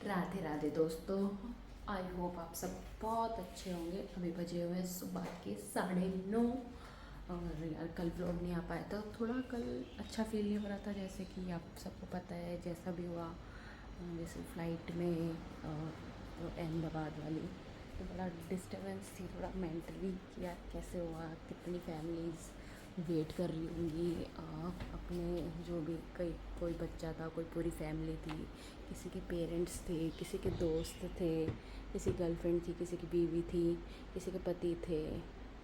राधे राधे दोस्तों। I hope आप सब बहुत अच्छे होंगे। अभी बजे हुए सुबह के 9:30। और यार कल व्लॉग नहीं आ पाया था, थोड़ा कल अच्छा फील नहीं हो रहा था। जैसे कि आप सबको पता है जैसा भी हुआ, जैसे फ़्लाइट में वो अहमदाबाद वाली, तो बड़ा डिस्टर्बेंस थी थोड़ा मेंटली कि यार कैसे हुआ, कितनी फैमिलीज़ वेट कर रही होंगी अपने, जो भी कोई बच्चा था, कोई पूरी फैमिली थी, किसी के पेरेंट्स थे, किसी के दोस्त थे, किसी गर्लफ्रेंड थी, किसी की बीवी थी, किसी के पति थे।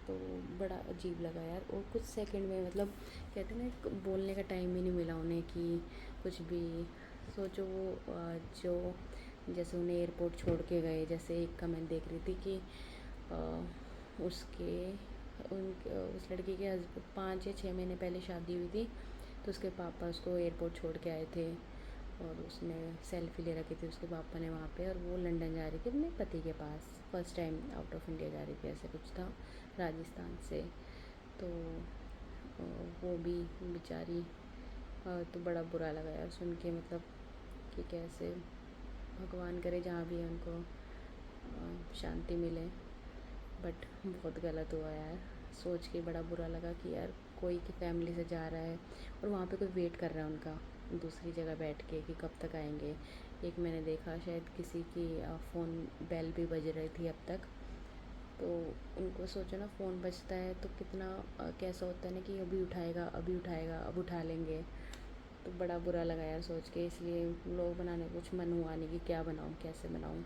तो बड़ा अजीब लगा यार। और कुछ सेकंड में मतलब कहते हैं ना, बोलने का टाइम ही नहीं मिला उन्हें कि कुछ भी सोचो। वो जो जैसे उन्हें एयरपोर्ट छोड़ के गए, जैसे एक का मैं देख रही थी कि उसके उस लड़की के 5 या 6 महीने पहले शादी हुई थी, तो उसके पापा उसको एयरपोर्ट छोड़ के आए थे और उसने सेल्फी ले रखी थी उसके पापा ने वहाँ पे। और वो लंदन जा रही थी अपने पति के पास, first time out of India जा रही थी, ऐसे कुछ था, राजस्थान से। तो वो भी बेचारी, तो बड़ा बुरा लगा यार सुन के, मतलब कि कैसे, भगवान करे जहाँ भी है उनको शांति मिले। बट बहुत गलत हुआ यार, सोच के बड़ा बुरा लगा कि यार कोई की फैमिली से जा रहा है और वहाँ पे कोई वेट कर रहा है उनका दूसरी जगह बैठ के कि कब तक आएंगे। एक मैंने देखा शायद किसी की फ़ोन बेल भी बज रही थी अब तक। तो उनको सोचो ना, फ़ोन बजता है तो कितना कैसा होता है ना कि अभी उठाएगा, अभी उठाएगा, अब उठा लेंगे। तो बड़ा बुरा लगा यार सोच के, इसलिए व्लॉग बनाने को कुछ मन हुआ नहीं कि क्या बनाऊँ, कैसे बनाऊँ।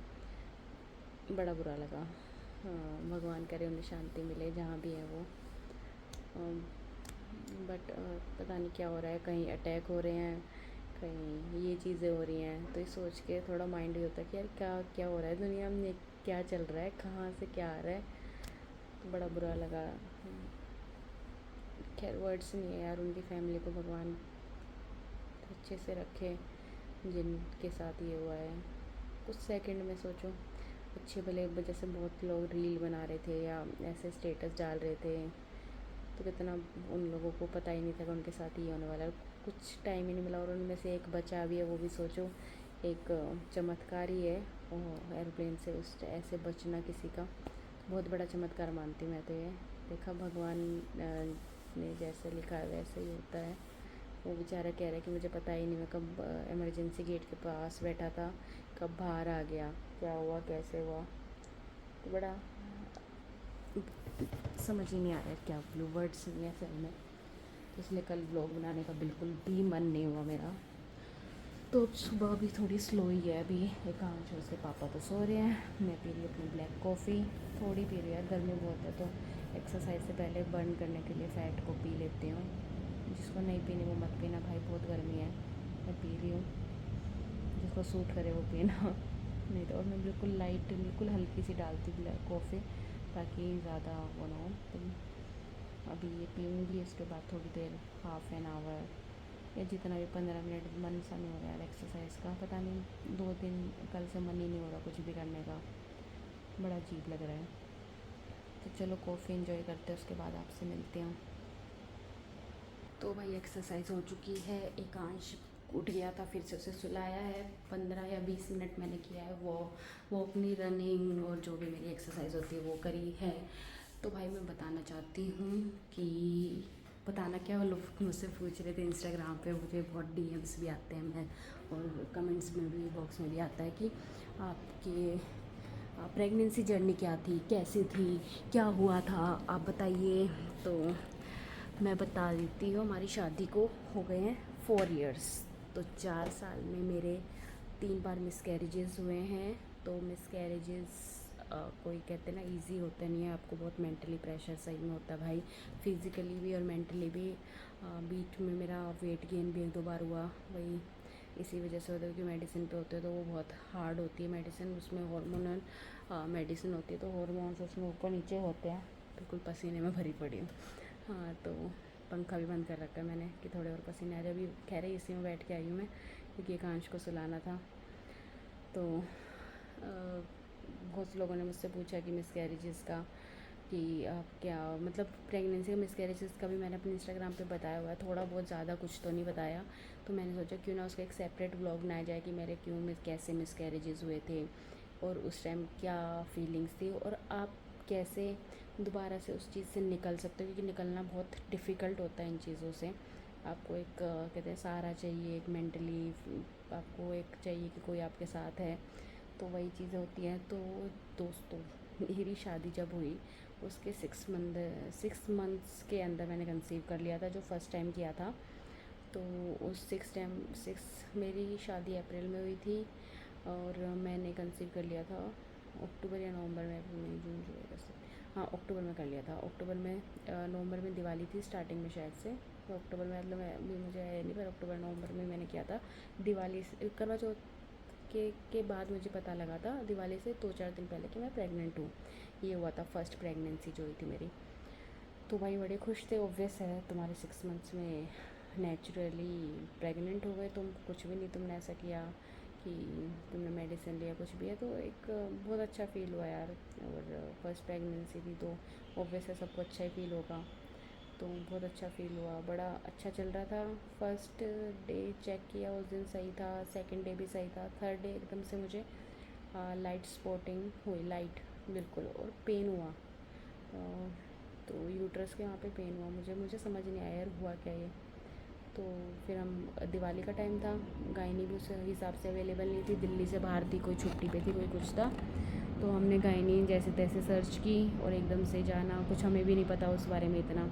बड़ा बुरा लगा। हाँ, भगवान करे उन्हें शांति मिले जहाँ भी है वो। बट पता नहीं क्या हो रहा है, कहीं अटैक हो रहे हैं, कहीं ये चीज़ें हो रही हैं। तो ये सोच के थोड़ा माइंड भी होता है कि यार क्या क्या हो रहा है दुनिया में, क्या चल रहा है, कहाँ से क्या आ रहा है। तो बड़ा बुरा लगा। खैर वर्ड्स नहीं है यार, उनकी फैमिली को भगवान अच्छे से रखे जिनके साथ ये हुआ है। कुछ सेकंड में सोचो, अच्छे भले जैसे बहुत लोग रील बना रहे थे या ऐसे स्टेटस डाल रहे थे, तो कितना उन लोगों को पता ही नहीं था कि उनके साथ ये होने वाला है। कुछ टाइम ही नहीं मिला और उनमें से एक बचा भी है, वो भी सोचो एक चमत्कार ही है। एरोप्लेन से उस ऐसे बचना किसी का बहुत बड़ा चमत्कार मानती हूँ मैं तो ये। देखा भगवान ने जैसे लिखा है वैसे ही होता है। वो बेचारा कह रहा है कि मुझे पता ही नहीं, मैं कब इमरजेंसी गेट के पास बैठा था, कब बाहर आ गया, क्या हुआ, कैसे हुआ। तो बड़ा समझ ही नहीं आ रहा है क्या ब्लू वर्ड्स नहीं है सर में। तो इसलिए कल व्लॉग बनाने का बिल्कुल भी मन नहीं हुआ मेरा। तो सुबह भी थोड़ी स्लो ही है। अभी एकांश और उसके पापा तो सो रहे हैं, मैं पी रही हूँ अपनी ब्लैक कॉफ़ी, थोड़ी पी रही हूँ यार, गर्मी बहुत है तो एक्सरसाइज से पहले बर्न करने के लिए फ़ैट को पी लेती हूँ। जिसको नहीं पीनी वो मत पीना भाई, बहुत गर्मी है। मैं पी रही हूँ, जिसको सूट करे वो पीना। नहीं तो, और मैं बिल्कुल लाइट, बिल्कुल हल्की सी डालती ब्लैक कॉफ़ी ताकि ज़्यादा वो ना हो। तो अभी ये पीऊँगी, उसके बाद थोड़ी देर, हाफ़ एन आवर या जितना भी, 15 मिनट, मन सा नहीं हो रहा है एक्सरसाइज का, पता नहीं 2 दिन कल से मन ही नहीं हो रहा कुछ भी करने का, बड़ा अजीब लग रहा है। तो चलो कॉफ़ी इंजॉय करते हैं, उसके बाद आपसे मिलते हैं। तो भाई एक्सरसाइज हो चुकी है, एकांश उठ गया था, फिर से उसे सुलाया है। 15 या 20 मिनट मैंने किया है वो अपनी रनिंग और जो भी मेरी एक्सरसाइज होती है वो करी है। तो भाई मैं बताना चाहती हूँ कि बताना क्या, वो लोग मुझसे पूछ रहे थे इंस्टाग्राम पे, मुझे बहुत डीएम्स भी आते हैं, मैं और कमेंट्स में भी, बॉक्स में भी आता है कि आपके प्रेगनेंसी जर्नी क्या थी, कैसी थी, क्या हुआ था, आप बताइए। तो मैं बता देती हूँ, हमारी शादी को हो गए हैं 4 इयर्स। तो 4 साल में मेरे 3 बार मिसकैरेजेस हुए हैं। तो मिसकैरेजेस कोई कहते हैं ना ईजी होता नहीं है, आपको बहुत मेंटली प्रेशर सही में होता है भाई, फिज़िकली भी और मेंटली भी। बीच में मेरा वेट गेन भी 1-2 बार हुआ, वही इसी वजह से होता है कि मेडिसिन पे होते हैं तो वो बहुत हार्ड होती है मेडिसिन, उसमें हार्मोनल मेडिसिन होती है, तो हार्मोन्स उसमें ऊपर नीचे होते हैं। बिल्कुल पसीने में भरी पड़ी हूँ। हाँ, तो पंखा भी बंद कर रखा है मैंने कि थोड़े और पसीने आ जाए। अभी खैर इसी में बैठ के आई हूँ मैं, क्योंकि एकांश को सुलाना था। तो बहुत से लोगों ने मुझसे पूछा कि मिसकैरेजेस का कि आप क्या मतलब प्रेगनेंसी का मिसकैरेजेस का भी मैंने अपने इंस्टाग्राम पे बताया हुआ है, थोड़ा बहुत ज़्यादा कुछ तो नहीं बताया। तो मैंने सोचा क्यों ना उसका एक सेपरेट व्लॉग बनाया जाए कि मेरे क्यों कैसे मिसकैरेजेस हुए थे और उस टाइम क्या फीलिंग्स थी और आप कैसे दोबारा से उस चीज़ से निकल सकते हो, क्योंकि निकलना बहुत डिफ़िकल्ट होता है इन चीज़ों से। आपको एक कहते हैं सहारा चाहिए, एक मेंटली आपको एक चाहिए कि कोई आपके साथ है, तो वही चीज़ें होती हैं। तो दोस्तों मेरी शादी जब हुई उसके 6 मंथ्स के अंदर मैंने कंसीव कर लिया था, जो फर्स्ट टाइम किया था। तो उस 6 मेरी शादी अप्रैल में हुई थी और मैंने कंसीव कर लिया था अक्टूबर या नवंबर में, अप्रैल मई जून जुलाई अगस्त, हाँ अक्टूबर में कर लिया था। अक्टूबर में नवंबर में दिवाली थी स्टार्टिंग में शायद से, तो अक्टूबर में मतलब अभी मुझे आया नहीं, पर अक्टूबर नवंबर में मैंने किया था। दिवाली से करवा चौथ के बाद मुझे पता लगा था दिवाली से 2-4 दिन पहले कि मैं प्रेग्नेंट हूँ। ये हुआ था फर्स्ट प्रेगनेंसी जो हुई थी मेरी। तो भाई बड़े खुश थे, ऑब्वियस है तुम्हारे 6 मंथ्स में नेचुरली प्रेग्नेंट हो गए, तुम कुछ भी नहीं तुमने ऐसा किया कि तुमने मेडिसिन लिया कुछ भी है, तो एक बहुत अच्छा फ़ील हुआ यार। और फर्स्ट प्रेगनेंसी थी तो ऑब्वियस है सबको अच्छा ही फ़ील होगा, तो बहुत अच्छा फ़ील हुआ, बड़ा अच्छा चल रहा था। फर्स्ट डे चेक किया उस दिन सही था, सेकंड डे भी सही था, थर्ड डे एकदम से मुझे लाइट स्पॉटिंग हुई, लाइट बिल्कुल, और पेन हुआ। तो यूट्रस के वहाँ पे पेन हुआ, मुझे समझ नहीं आया यार हुआ क्या ये। तो फिर हम दिवाली का टाइम था, गायनी भी उस हिसाब से अवेलेबल नहीं थी, दिल्ली से बाहर थी, कोई छुट्टी पे थी, कोई कुछ था। तो हमने गायनी जैसे तैसे सर्च की और एकदम से जाना, कुछ हमें भी नहीं पता उस बारे में इतना,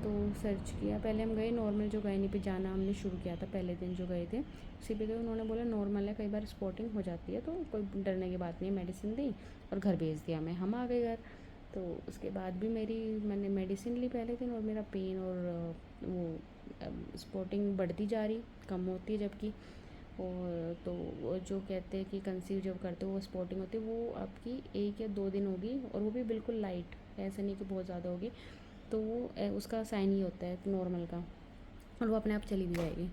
तो सर्च किया। पहले हम गए नॉर्मल, जो गायनी पे जाना हमने शुरू किया था पहले दिन जो गए थे उसी पे गए। उन्होंने बोला नॉर्मल है, कई बार स्पॉटिंग हो जाती है, तो कोई डरने की बात नहीं है, मेडिसिन दी और घर भेज दिया हमें, हम आ गए घर। तो उसके बाद भी मैंने मेडिसिन ली पहले दिन, और मेरा पेन और वो स्पॉटिंग बढ़ती जा रही, कम होती है जबकि। और तो वो जो कहते हैं कि कंसीव जब करते हो वो स्पॉटिंग होती है, वो आपकी 1 या 2 दिन होगी, और वो भी बिल्कुल लाइट, ऐसा नहीं कि बहुत ज़्यादा होगी। तो वो उसका साइन ही होता है नॉर्मल का, और वो अपने आप चली भी जाएगी।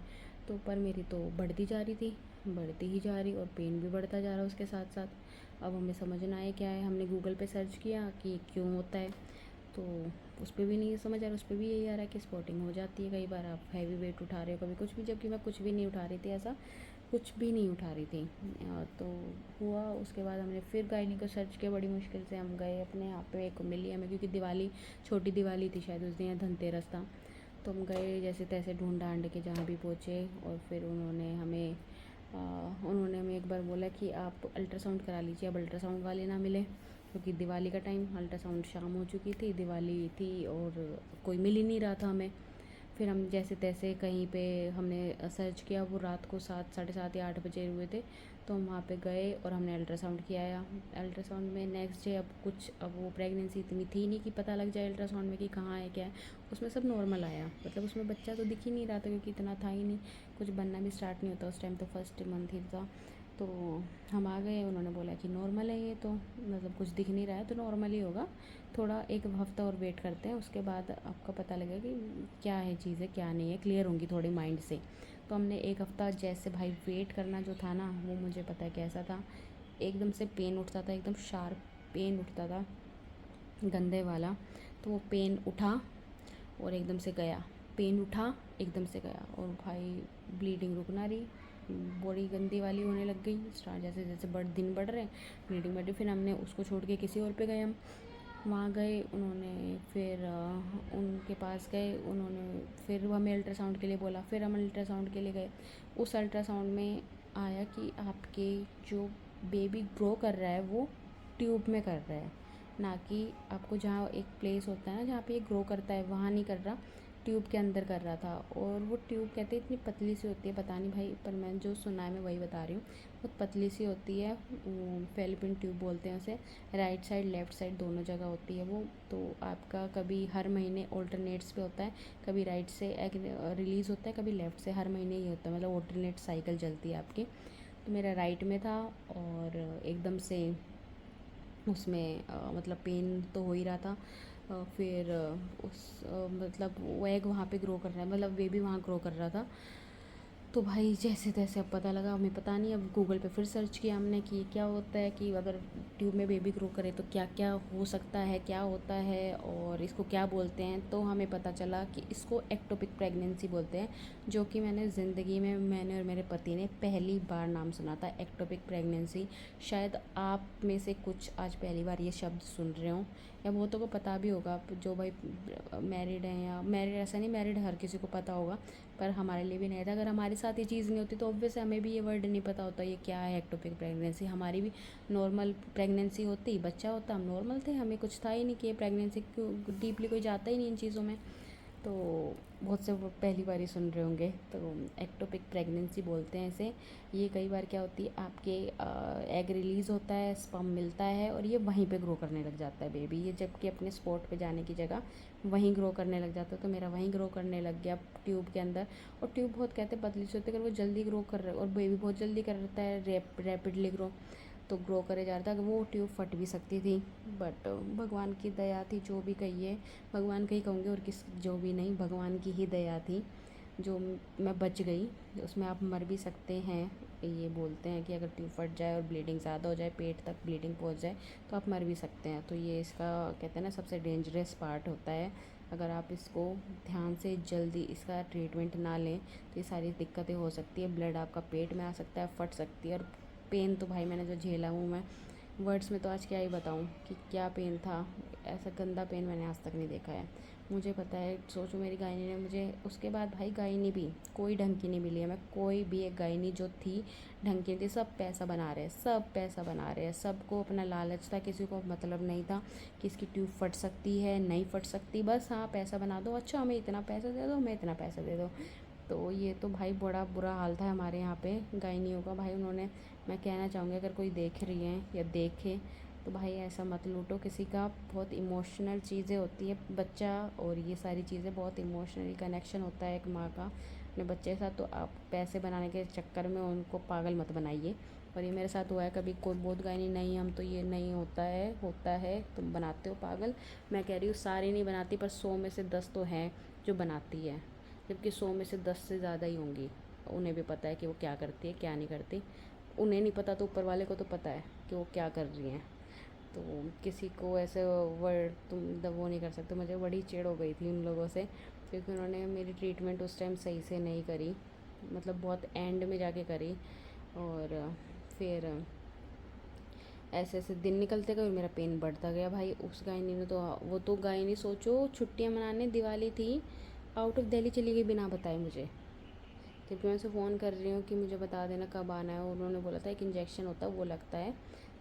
तो पर मेरी तो बढ़ती जा रही थी, बढ़ती ही जा रही, और पेन भी बढ़ता जा रहा उसके साथ साथ। अब हमें समझ ना आए क्या है, हमने गूगल पे सर्च किया कि क्यों होता है, तो उस पर भी नहीं समझ आ रहा, उस पर भी यही आ रहा है कि स्पॉटिंग हो जाती है, कई बार आप हैवी वेट उठा रहे हो, कभी कुछ भी, जबकि मैं कुछ भी नहीं उठा रही थी, ऐसा कुछ भी नहीं उठा रही थी। तो हुआ, उसके बाद हमने फिर गायनी को सर्च किया, बड़ी मुश्किल से हम गए अपने यहाँ पे, एक मिली हमें, क्योंकि दिवाली छोटी दिवाली थी शायद उस दिन, धनतेरस था। तो हम गए जैसे तैसे ढूंढ ढांड के जहाँ भी पहुँचे, और फिर उन्होंने हमें एक बार बोला कि आप अल्ट्रासाउंड करा लीजिए। अब अल्ट्रासाउंड वाले ना मिले, क्योंकि दिवाली का टाइम, अल्ट्रासाउंड शाम हो चुकी थी, दिवाली थी, और कोई मिल ही नहीं रहा था हमें। फिर हम जैसे तैसे कहीं पे हमने सर्च किया, वो रात को 7, 7:30 या 8 बजे हुए थे। तो हम वहाँ पे गए और हमने अल्ट्रासाउंड किया। अल्ट्रासाउंड में नेक्स्ट डे अब वो प्रेगनेंसी इतनी थी नहीं कि पता लग जाए अल्ट्रासाउंड में कि कहाँ है क्या है। उसमें सब नॉर्मल आया, मतलब उसमें बच्चा तो दिख ही नहीं रहा था, क्योंकि इतना था ही नहीं, कुछ बनना भी स्टार्ट नहीं होता उस टाइम, तो फर्स्ट मंथ ही था। तो हम आ गए, उन्होंने बोला कि नॉर्मल है ये, तो मतलब कुछ दिख नहीं रहा है तो नॉर्मल ही होगा, थोड़ा 1 हफ्ता और वेट करते हैं, उसके बाद आपका पता लगेगा कि क्या है चीज़ें क्या नहीं है, क्लियर होंगी थोड़ी माइंड से। तो हमने 1 हफ्ता जैसे भाई वेट करना जो था ना, वो मुझे पता है कैसा था। एकदम से पेन उठता था, एकदम शार्प पेन उठता था, गंदे वाला। तो वो पेन उठा और एकदम से गया, पेन उठा एकदम से गया, और भाई ब्लीडिंग रुक ना रही, बड़ी गंदी वाली होने लग गई स्टार्ट, जैसे जैसे दिन बढ़ रहे ब्लीडिंग बढ़ रही। फिर हमने उसको छोड़ के किसी और पे गए, हम वहाँ गए, उन्होंने फिर उनके पास गए, उन्होंने फिर हमें अल्ट्रासाउंड के लिए बोला, फिर हम अल्ट्रासाउंड के लिए गए। उस अल्ट्रासाउंड में आया कि आपके जो बेबी ग्रो कर रहा है वो ट्यूब में कर रहा है, ना कि आपको जहाँ एक प्लेस होता है ना जहाँ पे ये ग्रो करता है वहाँ नहीं कर रहा, ट्यूब के अंदर कर रहा था। और वो ट्यूब कहते हैं इतनी पतली सी होती है, पता नहीं भाई, पर मैं जो सुना है मैं वही बता रही हूँ, बहुत पतली सी होती है, फेलिपिन ट्यूब बोलते हैं उसे। राइट साइड लेफ़्ट साइड दोनों जगह होती है वो। तो आपका कभी हर महीने ऑल्टरनेट्स पे होता है, कभी राइट से एग रिलीज़ होता है, कभी लेफ़्ट से, हर महीने ही होता है, मतलब ऑल्टरनेट साइकिल चलती है आपकी। तो मेरा राइट में था, और एकदम से उसमें मतलब पेन तो हो ही रहा था। फिर मतलब वो एग वहाँ पे ग्रो कर रहा है, मतलब बेबी वहाँ ग्रो कर रहा था। तो भाई जैसे तैसे अब पता लगा, हमें पता नहीं, अब गूगल पे फिर सर्च किया हमने कि क्या होता है, कि अगर ट्यूब में बेबी ग्रो करे तो क्या क्या हो सकता है, क्या होता है और इसको क्या बोलते हैं। तो हमें पता चला कि इसको एक्टोपिक प्रेगनेंसी बोलते हैं, जो कि मैंने ज़िंदगी में, मैंने और मेरे पति ने पहली बार नाम सुना था, एक्टोपिक प्रेगनेंसी। शायद आप में से कुछ आज पहली बार ये शब्द सुन रहे हों, या बहुतों को पता भी होगा, जो भाई मैरिड हैं, या मैरिड ऐसा नहीं, मैरिड हर किसी को पता होगा, पर हमारे लिए भी नहीं था। अगर हमारे साथ ये चीज़ नहीं होती तो ऑब्वियस हमें भी ये वर्ड नहीं पता होता ये क्या है एक्टोपिक प्रेगनेंसी। हमारी भी नॉर्मल प्रेगनेंसी होती, बच्चा होता, हम नॉर्मल थे, हमें कुछ था ही नहीं कि ये प्रेगनेंसी, क्यों डीपली कोई जाता ही नहीं इन चीज़ों में। तो बहुत से वो पहली बार ही सुन रहे होंगे। तो एक्टोपिक प्रेगनेंसी बोलते हैं इसे। ये कई बार क्या होती है, आपके एग रिलीज़ होता है, स्पर्म मिलता है और ये वहीं पे ग्रो करने लग जाता है बेबी। ये जबकि अपने स्पॉट पे जाने की जगह वहीं ग्रो करने लग जाता है। तो मेरा वहीं ग्रो करने लग गया ट्यूब के अंदर। और ट्यूब बहुत कहते हैं पतली सी होती है, अगर वो जल्दी ग्रो कर रहा है, और बेबी बहुत जल्दी करता है रैपिडली ग्रो, तो ग्रो करे जा रहा था। वो ट्यूब फट भी सकती थी, बट भगवान की दया थी, जो भी कहिए, भगवान का ही कहूँगी और किस, जो भी नहीं, भगवान की ही दया थी जो मैं बच गई। उसमें आप मर भी सकते हैं। ये बोलते हैं कि अगर ट्यूब फट जाए और ब्लीडिंग ज़्यादा हो जाए, पेट तक ब्लीडिंग पहुंच जाए, तो आप मर भी सकते हैं। तो ये इसका कहते हैं ना सबसे डेंजरस पार्ट होता है। अगर आप इसको ध्यान से जल्दी इसका ट्रीटमेंट ना लें तो ये सारी दिक्कतें हो सकती है। ब्लड आपका पेट में आ सकता है, फट सकती है। और पेन तो भाई मैंने जो झेला हूँ, मैं वर्ड्स में तो आज क्या ही बताऊँ कि क्या पेन था। ऐसा गंदा पेन मैंने आज तक नहीं देखा है। मुझे पता है, सोचो मेरी गायनी ने मुझे, उसके बाद भाई गायनी भी कोई ढंग की नहीं मिली है। मैं कोई भी एक गायनी जो थी ढंग की थी, सब पैसा बना रहे हैं, सब पैसा बना रहे हैं, सबको अपना लालच था, किसी को मतलब नहीं था कि इसकी ट्यूब फट सकती है, नहीं फट सकती, बस हाँ पैसा बना दो, अच्छा हमें इतना पैसा दे दो, हमें इतना पैसा दे दो। तो ये तो भाई बड़ा बुरा हाल था हमारे यहाँ पे गायनियों का। भाई उन्होंने, मैं कहना चाहूँगी अगर कोई देख रही हैं या देखे तो भाई ऐसा मत लूटो किसी का। बहुत इमोशनल चीज़ें होती है बच्चा, और ये सारी चीज़ें बहुत इमोशनली कनेक्शन होता है एक माँ का अपने बच्चे के साथ। तो आप पैसे बनाने के चक्कर में उनको पागल मत बनाइए। और ये मेरे साथ हुआ है कभी, कोई बहुत गायनी नहीं, हम तो ये नहीं होता है, होता है, तुम बनाते हो पागल। मैं कह रही हूँ सारी नहीं बनाती, पर 100 में से 10 तो हैं जो बनाती है, जबकि 100 में से 10 से ज़्यादा ही होंगी। उन्हें भी पता है कि वो क्या करती है क्या नहीं करती। उन्हें नहीं पता तो ऊपर वाले को तो पता है कि वो क्या कर रही हैं। तो किसी को ऐसे वर्ड तुम वो नहीं कर सकते। मुझे बड़ी चिढ़ हो गई थी उन लोगों से, क्योंकि उन्होंने मेरी ट्रीटमेंट उस टाइम सही से नहीं करी, मतलब बहुत एंड में जाके करी। और फिर ऐसे ऐसे दिन निकलते गए और मेरा पेन बढ़ता गया भाई। उस गायनी ने तो, वो तो गायनी सोचो छुट्टियां मनाने, दिवाली थी, आउट ऑफ दिल्ली चली गई बिना बताए मुझे। जबकि मैं उनसे फ़ोन कर रही हूँ कि मुझे बता देना कब आना है। उन्होंने बोला था एक इंजेक्शन होता है वो लगता है,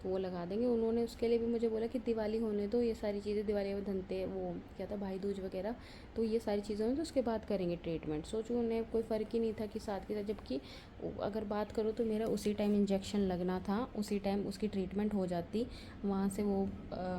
तो वो लगा देंगे। उन्होंने उसके लिए भी मुझे बोला कि दिवाली होने दो, ये सारी चीज़ें दिवाली में धनते वो क्या था, भाई दूज वगैरह, तो ये सारी चीज़ें हों तो उसके बाद करेंगे ट्रीटमेंट। सोचो उन्हें कोई फ़र्क ही नहीं था कि साथ के साथ, जबकि अगर बात करो तो मेरा उसी टाइम इंजेक्शन लगना था, उसी टाइम उसकी ट्रीटमेंट हो जाती, वहाँ से वो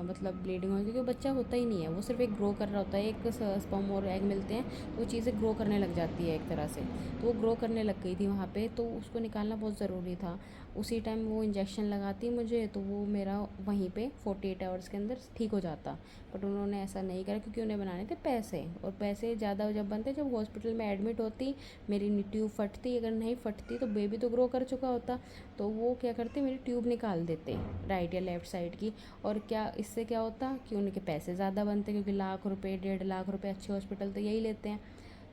मतलब ब्लीडिंग हो, क्योंकि वो बच्चा होता ही नहीं है, वो सिर्फ एक ग्रो कर रहा होता है, एक स्पर्म और एग मिलते हैं तो वो चीज़ें ग्रो करने लग जाती है एक तरह से। तो वो ग्रो करने लग गई थी वहाँ पे, तो उसको निकालना बहुत ज़रूरी था। उसी टाइम वो इंजेक्शन लगाती मुझे, तो वो मेरा वहीं पे 48 आवर्स के अंदर ठीक हो जाता। बट उन्होंने ऐसा नहीं करा, क्योंकि उन्हें बनाने थे पैसे, और पैसे ज़्यादा जब बनते, जब हॉस्पिटल में एडमिट होती, मेरी ट्यूब फटती, अगर नहीं फटती तो बेबी तो ग्रो कर चुका होता, तो वो क्या करते, मेरी ट्यूब निकाल देते राइट या लेफ़्ट साइड की। और क्या इससे क्या होता कि उनके पैसे ज़्यादा बनते, क्योंकि लाख रुपए 1.5 लाख रुपए अच्छे हॉस्पिटल तो यही लेते हैं।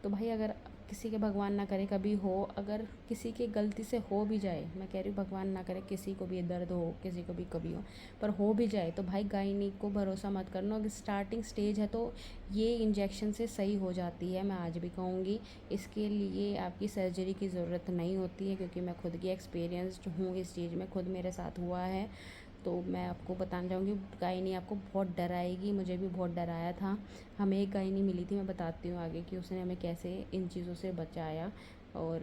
तो भाई अगर किसी के, भगवान ना करे कभी हो, अगर किसी की गलती से हो भी जाए, मैं कह रही हूँ भगवान ना करे किसी को भी दर्द हो, किसी को भी कभी हो, पर हो भी जाए तो भाई गायनी को भरोसा मत करना। अगर स्टार्टिंग स्टेज है तो ये इंजेक्शन से सही हो जाती है, मैं आज भी कहूँगी। इसके लिए आपकी सर्जरी की ज़रूरत नहीं होती है, क्योंकि मैं खुद की एक्सपीरियंस्ड हूँ इस चीज़ में, खुद मेरे साथ हुआ है। तो मैं आपको बताना चाहूँगी, गायनी आपको बहुत डराएगी, मुझे भी बहुत डराया था। हमें एक गायनी मिली थी, मैं बताती हूँ आगे कि उसने हमें कैसे इन चीज़ों से बचाया। और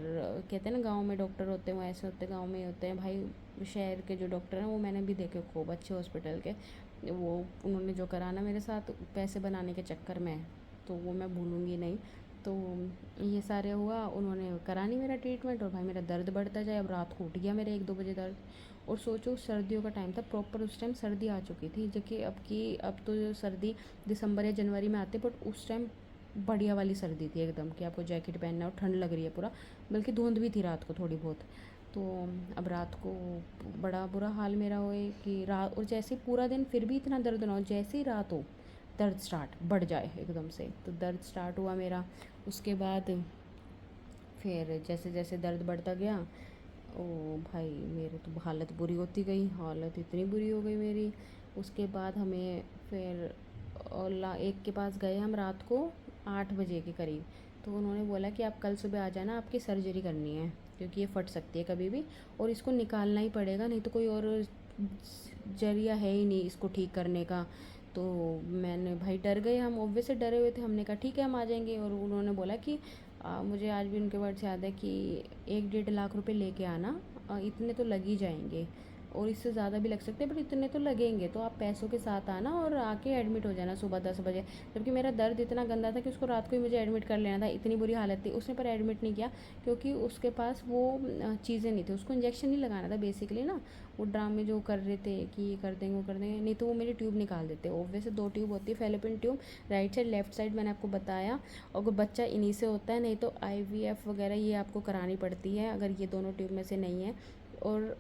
कहते हैं ना गांव में डॉक्टर होते हैं वो ऐसे होते हैं, गांव में होते हैं भाई। शहर के जो डॉक्टर हैं वो मैंने भी देखे खूब अच्छे हॉस्पिटल के, वो उन्होंने जो करा ना मेरे साथ पैसे बनाने के चक्कर में, तो वो मैं भूलूँगी नहीं। तो ये सारे हुआ, उन्होंने करा नहीं मेरा ट्रीटमेंट, और भाई मेरा दर्द बढ़ता जाए। अब रात को उठ गया मेरे 1-2 बजे दर्द। और सोचो सर्दियों का टाइम था प्रॉपर, उस टाइम सर्दी आ चुकी थी, जबकि अब तो सर्दी दिसंबर या जनवरी में आती, बट उस टाइम बढ़िया वाली सर्दी थी एकदम कि आपको जैकेट पहनना और ठंड लग रही है पूरा, बल्कि धुंध भी थी रात को थोड़ी बहुत। तो अब रात को बड़ा बुरा हाल मेरा हुए कि रात, और जैसे ही पूरा दिन फिर भी इतना दर्द ना हो, जैसे ही रात हो दर्द स्टार्ट बढ़ जाए एकदम से, तो दर्द स्टार्ट हुआ मेरा। उसके बाद फिर जैसे जैसे दर्द बढ़ता गया, ओ भाई मेरे तो हालत बुरी होती गई, हालत इतनी बुरी हो गई मेरी। उसके बाद हमें फिर ओला एक के पास गए हम रात को 8 बजे के करीब। तो उन्होंने बोला कि आप कल सुबह आ जाना, आपकी सर्जरी करनी है क्योंकि ये फट सकती है कभी भी, और इसको निकालना ही पड़ेगा, नहीं तो कोई और जरिया है ही नहीं इसको ठीक करने का। तो मैंने भाई डर गए हम, ऑब्वियस से डरे हुए थे। हमने कहा ठीक है हम आ जाएंगे, और उन्होंने बोला कि मुझे आज भी उनके वर्ड्स याद है कि 1-1.5 लाख रुपए लेके आना, इतने तो लग ही जाएंगे, और इससे ज़्यादा भी लग सकते हैं, बट इतने तो लगेंगे, तो आप पैसों के साथ आना और आके एडमिट हो जाना सुबह 10 बजे। जबकि मेरा दर्द इतना गंदा था कि उसको रात को ही मुझे एडमिट कर लेना था, इतनी बुरी हालत थी। उसने पर एडमिट नहीं किया क्योंकि उसके पास वो चीज़ें नहीं थी, उसको इंजेक्शन नहीं लगाना था बेसिकली ना। वो ड्रामे जो कर रहे थे कि ये कर देंगे वो कर देंगे, नहीं तो वो मेरी ट्यूब निकाल देते। ऑब्वियसली 2 ट्यूब होती है, fallopian tube right side left side, मैंने आपको बताया। अगर बच्चा इन्हीं से होता है, नहीं तो IVF वगैरह ये आपको करानी पड़ती है अगर ये दोनों ट्यूब में से नहीं है। और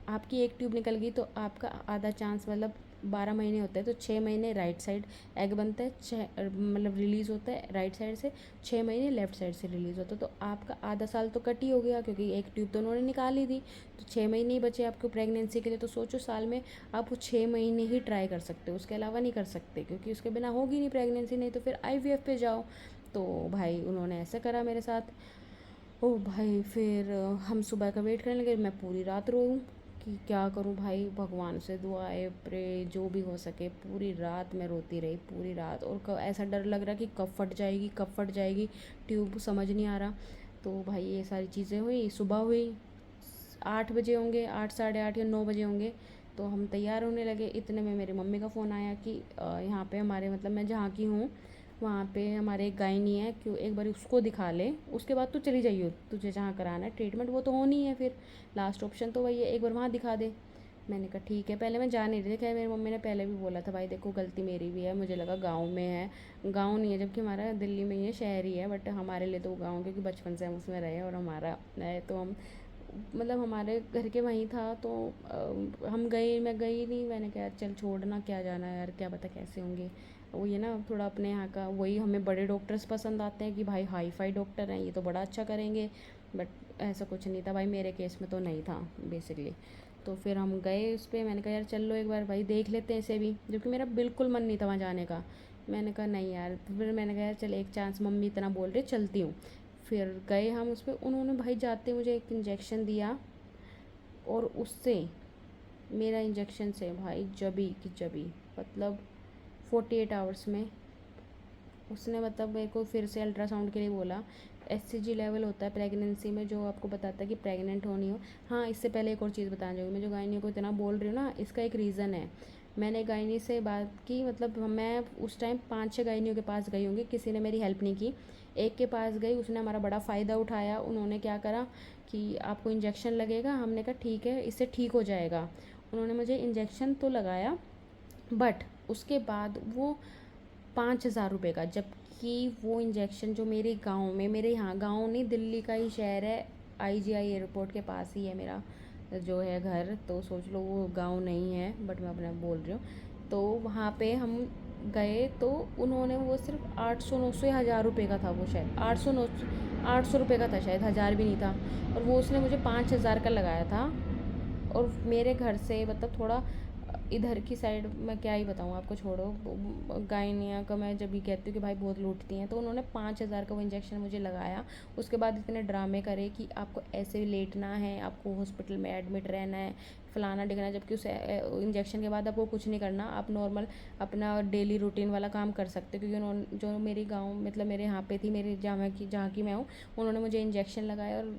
आपकी एक ट्यूब निकल गई तो आपका आधा चांस, मतलब 12 महीने होते हैं तो 6 महीने राइट साइड एग बनता है, मतलब रिलीज़ होता है राइट साइड से, 6 महीने लेफ्ट साइड से रिलीज़ होता है। तो आपका आधा साल तो कट ही हो गया क्योंकि एक ट्यूब तो उन्होंने निकाल ही दी, तो 6 महीने ही बचे आपको प्रेगनेंसी के लिए। तो सोचो साल में आप वो 6 महीने ही ट्राई कर सकते हो, उसके अलावा नहीं कर सकते क्योंकि उसके बिना होगी नहीं प्रेगनेंसी, नहीं तो फिर IVF पे जाओ। तो भाई उन्होंने ऐसा करा मेरे साथ। ओ भाई फिर हम सुबह का वेट करने लगे, मैं पूरी रात रोऊँ कि क्या करूँ भाई, भगवान से दुआएं प्रे जो भी हो सके। पूरी रात मैं रोती रही, पूरी रात, और ऐसा डर लग रहा कि कब फट जाएगी कब फट जाएगी, ट्यूब समझ नहीं आ रहा। तो भाई ये सारी चीज़ें हुई, सुबह हुई 8 बजे होंगे, 8 साढ़े 8 या 9 बजे होंगे। तो हम तैयार होने लगे, इतने में मेरी मम्मी का फ़ोन आया कि यहाँ पे हमारे, मतलब मैं जहाँ की हूँ वहाँ पे हमारे एक गायनी है, क्यों एक बार उसको दिखा ले, उसके बाद तू चली जाइयो, तुझे जहाँ कराना है ट्रीटमेंट वो तो होनी है, फिर लास्ट ऑप्शन तो वही है, एक बार वहाँ दिखा दे। मैंने कहा ठीक है। पहले मैं जा नहीं रही थी, खैर मेरी मम्मी ने पहले भी बोला था भाई देखो गलती मेरी भी है, मुझे लगा गाँव में है, गाँव नहीं है जबकि हमारा दिल्ली में ही है, शहर ही है, बट हमारे लिए तो गाँव, क्योंकि बचपन से हम उसमें रहे और हमारा है, तो हम मतलब हमारे घर के वहीं था। तो हम गए, मैं गई नहीं, मैंने कहा चल छोड़ना, क्या जाना है यार, क्या पता कैसे होंगे। वो ये ना थोड़ा अपने यहाँ का, वही हमें बड़े डॉक्टर्स पसंद आते हैं कि भाई हाई फाई डॉक्टर हैं, ये तो बड़ा अच्छा करेंगे, बट ऐसा कुछ नहीं था भाई, मेरे केस में तो नहीं था बेसिकली। तो फिर हम गए उस पर, मैंने कहा यार चल लो एक बार भाई देख लेते हैं इसे भी, जबकि मेरा बिल्कुल मन नहीं था वहाँ जाने का। मैंने कहा नहीं यार, फिर मैंने कहा यार चल एक चांस, मम्मी इतना बोल रही चलती हूँ। फिर गए हम उस पर, उन्होंने भाई जाते मुझे एक इंजेक्शन दिया, और उससे मेरा इंजेक्शन से भाई जबी की जबी, मतलब 48 आवर्स में उसने, मतलब मेरे को फिर से अल्ट्रासाउंड के लिए बोला। SCG लेवल होता है प्रेगनेंसी में जो आपको बताता है कि प्रेग्नेंट होनी हो। हाँ इससे पहले एक और चीज़ बताना चाहूँगी, मैं जो गायनी को इतना बोल रही हूँ ना, इसका एक रीज़न है। मैंने गायनी से बात की, मतलब मैं उस टाइम 5-6 गायनियों के पास गई होंगी, किसी ने मेरी हेल्प नहीं की। एक के पास गई, उसने हमारा बड़ा फ़ायदा उठाया। उन्होंने क्या करा कि आपको इंजेक्शन लगेगा, हमने कहा ठीक है इससे ठीक हो जाएगा। उन्होंने मुझे इंजेक्शन तो लगाया, बट उसके बाद वो 5,000 रुपये का, जबकि वो इंजेक्शन जो मेरे गांव में, मेरे यहाँ गांव नहीं दिल्ली का ही शहर है, IGI एयरपोर्ट के पास ही है मेरा जो है घर, तो सोच लो वो गांव नहीं है, बट मैं अपना बोल रही हूँ। तो वहाँ पे हम गए तो उन्होंने वो सिर्फ 800-900 या 1,000 रुपये का था, वो शायद 800 रुपये का था शायद, 1,000 भी नहीं था। और वो उसने मुझे 5,000 का लगाया था। और मेरे घर से मतलब थोड़ा इधर की साइड, मैं क्या ही बताऊँ आपको, छोड़ो। गायनिया का मैं जब भी कहती हूँ कि भाई बहुत लूटती हैं, तो उन्होंने 5,000 का वो इंजेक्शन मुझे लगाया। उसके बाद इतने ड्रामे करे कि आपको ऐसे लेटना है, आपको हॉस्पिटल में एडमिट रहना है, फलाना डिगना, जबकि उस इंजेक्शन के बाद आपको कुछ नहीं करना, आप नॉर्मल अपना डेली रूटीन वाला काम कर सकते हो। क्योंकि उन्होंने जो मेरी गाँव, मतलब मेरे यहाँ पे थी, मेरी जहाँ की मैं हूँ, उन्होंने मुझे इंजेक्शन लगाया और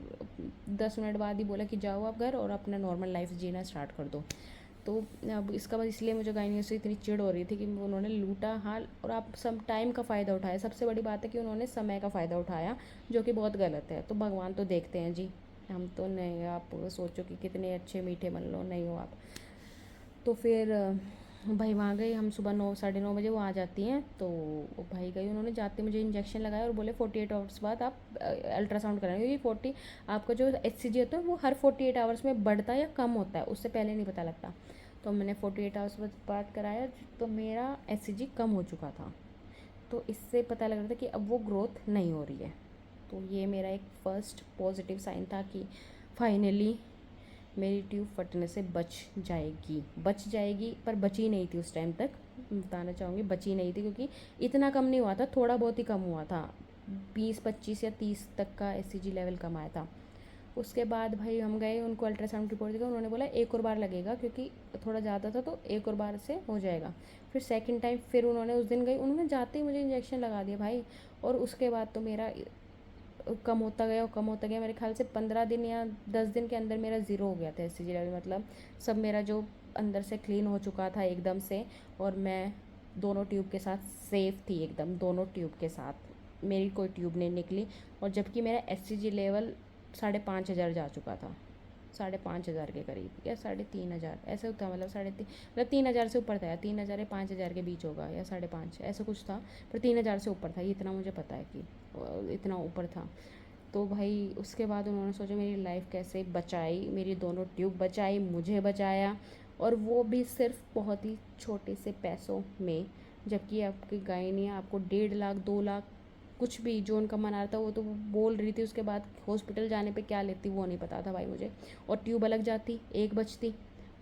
10 मिनट बाद ही बोला कि जाओ आप घर और अपना नॉर्मल लाइफ जीना स्टार्ट कर दो। तो अब इसका बस इसलिए मुझे गायनियों से इतनी चिढ़ हो रही थी कि उन्होंने लूटा हाल, और आप सब टाइम का फ़ायदा उठाया। सबसे बड़ी बात है कि उन्होंने समय का फ़ायदा उठाया, जो कि बहुत गलत है। तो भगवान तो देखते हैं जी, हम तो नहीं, आप सोचो कि कितने अच्छे मीठे बन लो, नहीं हो आप। तो फिर भाई वहाँ गए हम, सुबह 9 साढ़े 9 बजे वो आ जाती हैं। तो वो भाई गई, उन्होंने जाते मुझे इंजेक्शन लगाया और बोले 48 आवर्स बाद आप अल्ट्रासाउंड कराएंगे, क्योंकि 40 आपका जो HCG होता है वो हर 48 आवर्स में बढ़ता या कम होता है, उससे पहले नहीं पता लगता। तो मैंने 48 आवर्स बाद कराया, तो मेरा HCG कम हो चुका था। तो इससे पता लग रहा था कि अब वो ग्रोथ नहीं हो रही है। तो ये मेरा एक फ़र्स्ट पॉजिटिव साइन था कि फाइनली मेरी ट्यूब फटने से बच जाएगी, पर बची नहीं थी उस टाइम तक। बताना चाहूँगी बची नहीं थी, क्योंकि इतना कम नहीं हुआ था, थोड़ा बहुत ही कम हुआ था, 20 25 या 30 तक का HCG लेवल कम आया था। उसके बाद भाई हम गए, उनको अल्ट्रासाउंड रिपोर्ट दिखा, उन्होंने बोला एक और बार लगेगा, क्योंकि थोड़ा ज़्यादा था, तो एक और बार से हो जाएगा। फिर सेकंड टाइम फिर उन्होंने उस दिन गई, उन्होंने जाते ही मुझे इंजेक्शन लगा दिया भाई। और उसके बाद तो मेरा कम होता गया और कम होता गया, मेरे ख्याल से 15 दिन या 10 दिन के अंदर मेरा ज़ीरो हो गया था HCG लेवल। मतलब सब मेरा जो अंदर से क्लीन हो चुका था एकदम से, और मैं दोनों ट्यूब के साथ सेफ थी एकदम, दोनों ट्यूब के साथ मेरी कोई ट्यूब नहीं निकली। और जबकि मेरा HCG लेवल 5,500 जा चुका था, 5,500 के करीब या 3,500 ऐसे होता, मतलब 3,500, मतलब 3,000 से ऊपर था, या 3,000 या 5,000 के बीच होगा, या 5,500 ऐसा कुछ था। पर 3,000 से ऊपर था, ये इतना मुझे पता है कि इतना ऊपर था। तो भाई उसके बाद उन्होंने सोचा मेरी लाइफ कैसे बचाई, मेरी दोनों ट्यूब बचाई, मुझे बचाया, और वो भी सिर्फ बहुत ही छोटे से पैसों में। जबकि आपकी गायनी आपको 1.5 लाख 2 लाख कुछ भी जो उनका मन आ रहा था वो तो वो बोल रही थी, उसके बाद हॉस्पिटल जाने पे क्या लेती वो नहीं पता था भाई मुझे। और ट्यूब अलग जाती, एक बचती,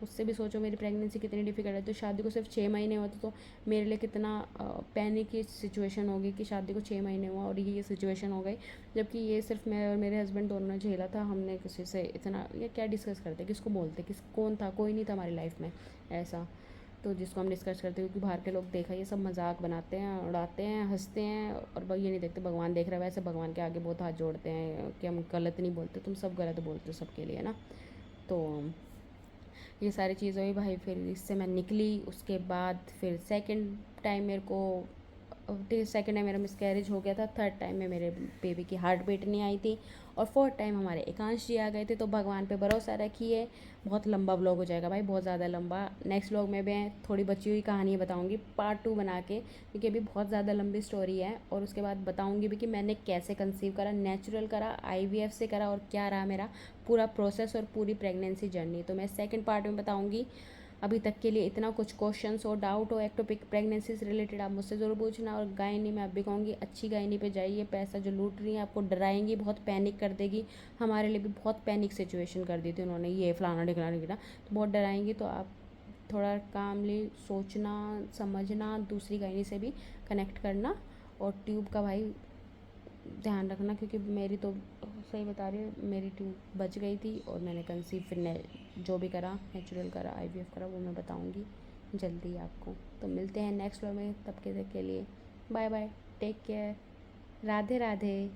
उससे भी सोचो मेरी प्रेगनेंसी कितनी डिफ़िकल्ट है। तो शादी को सिर्फ 6 महीने होते तो मेरे लिए कितना पैनिक की सिचुएशन होगी कि शादी को 6 महीने हुआ और ये सिचुएशन हो गई। जबकि ये सिर्फ मैं और मेरे हस्बैंड दोनों ने झेला था, हमने किसी से इतना या क्या डिस्कस करते, किसको बोलते, कौन था, कोई नहीं था हमारी लाइफ में ऐसा तो जिसको हम डिस्कस करते, क्योंकि बाहर के लोग देखा ये सब मजाक बनाते हैं, उड़ाते हैं, हंसते हैं, और ये नहीं देखते भगवान देख रहा है। वैसे भगवान के आगे बहुत हाथ जोड़ते हैं कि हम गलत नहीं बोलते, तुम सब गलत बोलते हो सबके लिए ना। तो ये सारी चीज़ हुई भाई, फिर इससे मैं निकली। उसके बाद फिर सेकंड टाइम मेरे को सेकंड टाइम मेरा मिसकैरेज हो गया था, थर्ड टाइम में मेरे बेबी की हार्ट बीट नहीं आई थी, और फोर्थ टाइम हमारे एकांश जी आ गए थे। तो भगवान पे भरोसा रखिए। बहुत लंबा व्लॉग हो जाएगा भाई, बहुत ज़्यादा लंबा। नेक्स्ट व्लॉग में मैं थोड़ी बची हुई कहानी बताऊँगी पार्ट 2 बना के, क्योंकि अभी बहुत ज़्यादा लंबी स्टोरी है। और उसके बाद बताऊँगी भी कि मैंने कैसे कंसीव करा, नेचुरल करा, IVF से करा, और क्या रहा मेरा पूरा प्रोसेस और पूरी प्रेगनेंसी जर्नी। तो मैं सेकंड पार्ट में बताऊँगी। अभी तक के लिए इतना। कुछ क्वेश्चंस हो, डाउट हो एक्टोपिक प्रेगनेंसी से रिलेटेड, आप मुझसे ज़रूर पूछना। और गायनी में आप भी कहूँगी अच्छी गायनी पे जाइए, पैसा जो लूट रही है आपको डराएंगी, बहुत पैनिक कर देगी। हमारे लिए भी बहुत पैनिक सिचुएशन कर दी थी उन्होंने, ये फलाना ढिकलाना गिरा, तो बहुत डराएंगी। तो आप थोड़ा कामली सोचना, समझना, दूसरी गायनी से भी कनेक्ट करना, और ट्यूब का भाई ध्यान रखना, क्योंकि मेरी तो सही बता रही हूँ, मेरी ट्यूब बच गई थी। और मैंने कंसीव फिर जो भी करा, नेचुरल करा, IVF करा, वो मैं बताऊँगी जल्दी आपको। तो मिलते हैं नेक्स्ट व्लॉग में, तब के लिए bye bye, take care, Radhe Radhe.